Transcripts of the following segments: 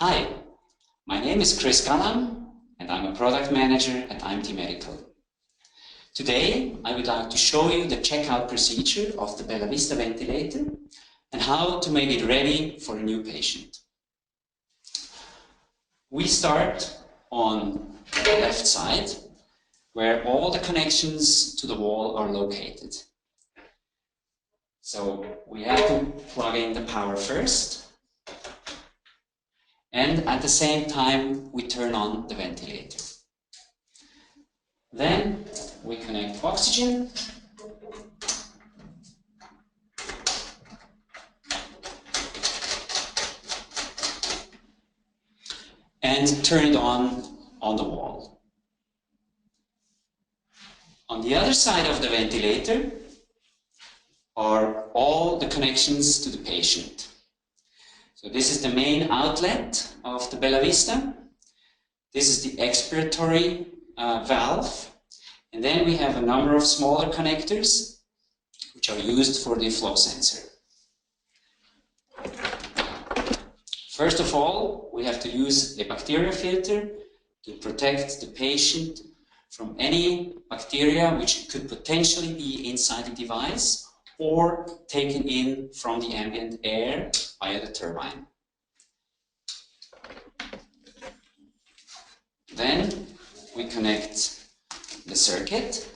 Hi, my name is Chris Gallam and I'm a product manager at IMT Medical. Today I would like to show you the checkout procedure of the bellavista ventilator and how to make it ready for a new patient. We start on the left side where all the connections to the wall are located. So we have to plug in the power first. And at the same time, we turn on the ventilator. Then we connect oxygen. And turn it on the wall. On the other side of the ventilator are all the connections to the patient. So this is the main outlet of the bellavista. This is the expiratory valve. And then we have a number of smaller connectors which are used for the flow sensor. First of all, we have to use a bacteria filter to protect the patient from any bacteria which could potentially be inside the device or taken in from the ambient air via the turbine. Then we connect the circuit.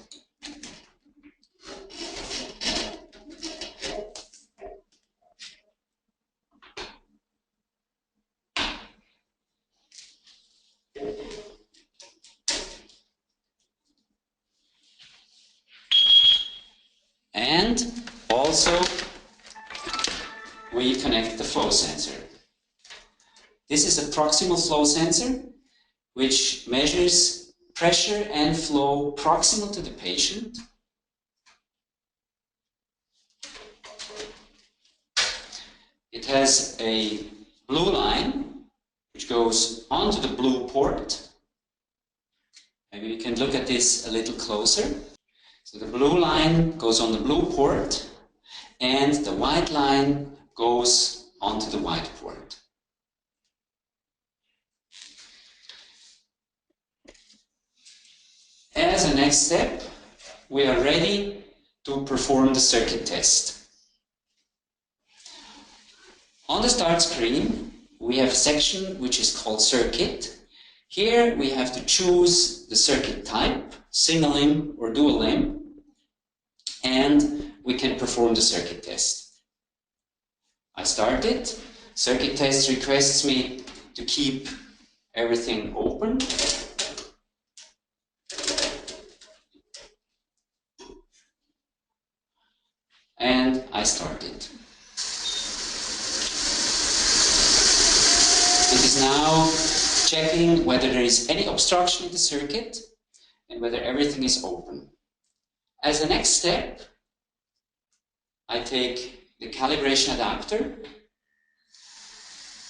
And also we connect the flow sensor. This is a proximal flow sensor which measures pressure and flow proximal to the patient. It has a blue line which goes onto the blue port. Maybe we can look at this a little closer. So the blue line goes on the blue port and the white line goes onto the white port. As a next step, we are ready to perform the circuit test. On the start screen, we have a section which is called circuit. Here we have to choose the circuit type, single limb or dual limb, and we can perform the circuit test. I start it. Circuit test requests me to keep everything open. And I start it. It is now checking whether there is any obstruction in the circuit and whether everything is open. As a next step, I take the calibration adapter.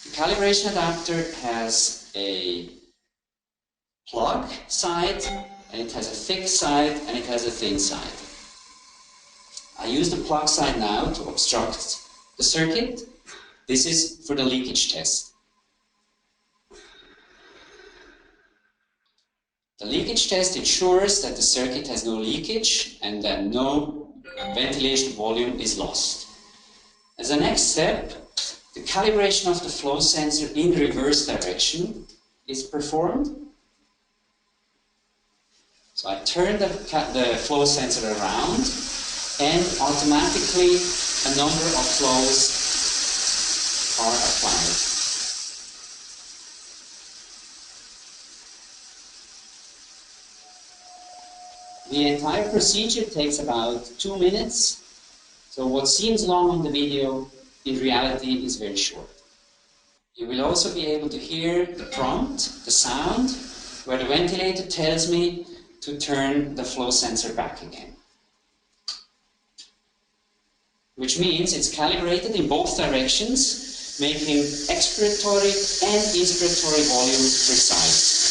The calibration adapter has a plug side, and it has a thick side, and it has a thin side. I use the plug side now to obstruct the circuit. This is for the leakage test. The leakage test ensures that the circuit has no leakage and that no ventilation volume is lost. As a next step, the calibration of the flow sensor in reverse direction is performed. So I turn the flow sensor around and automatically a number of flows are applied. The entire procedure takes about 2 minutes, so what seems long on the video in reality is very short. You will also be able to hear the prompt, the sound, where the ventilator tells me to turn the flow sensor back again. Which means it's calibrated in both directions, making expiratory and inspiratory volume precise.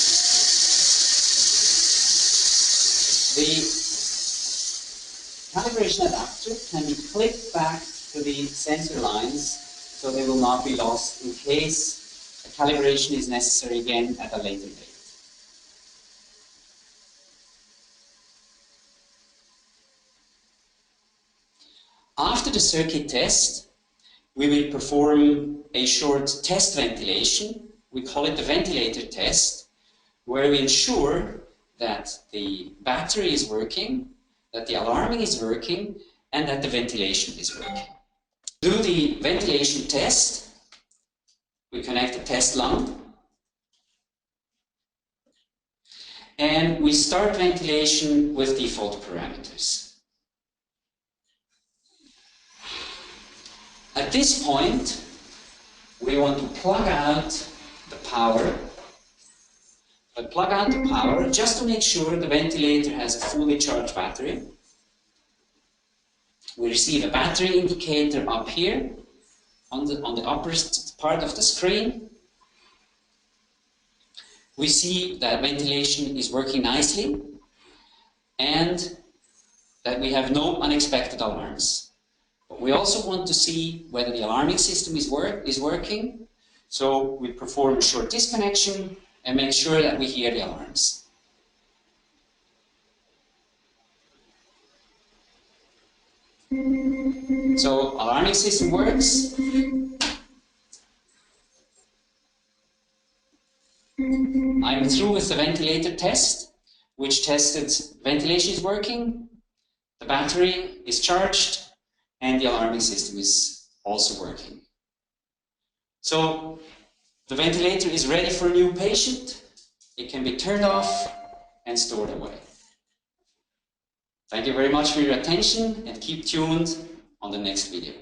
The calibration adapter can be clipped back to the sensor lines so they will not be lost in case The calibration is necessary again at a later date. After the circuit test, we will perform a short test ventilation. We call it the ventilator test, where we ensure that the battery is working, that the alarming is working, and that the ventilation is working. To do the ventilation test, we connect the test lung, and we start ventilation with default parameters. At this point, we want to plug out the power. But plug out the power just to make sure the ventilator has a fully charged battery. We receive a battery indicator up here on the upper part of the screen. We see that ventilation is working nicely and that we have no unexpected alarms. But we also want to see whether the alarming system is working, so we perform a short disconnection and make sure that we hear the alarms. So, alarming system works. I'm through with the ventilator test, which tested ventilation is working, the battery is charged, and the alarming system is also working. So the ventilator is ready for a new patient. It can be turned off and stored away. Thank you very much for your attention and keep tuned on the next video.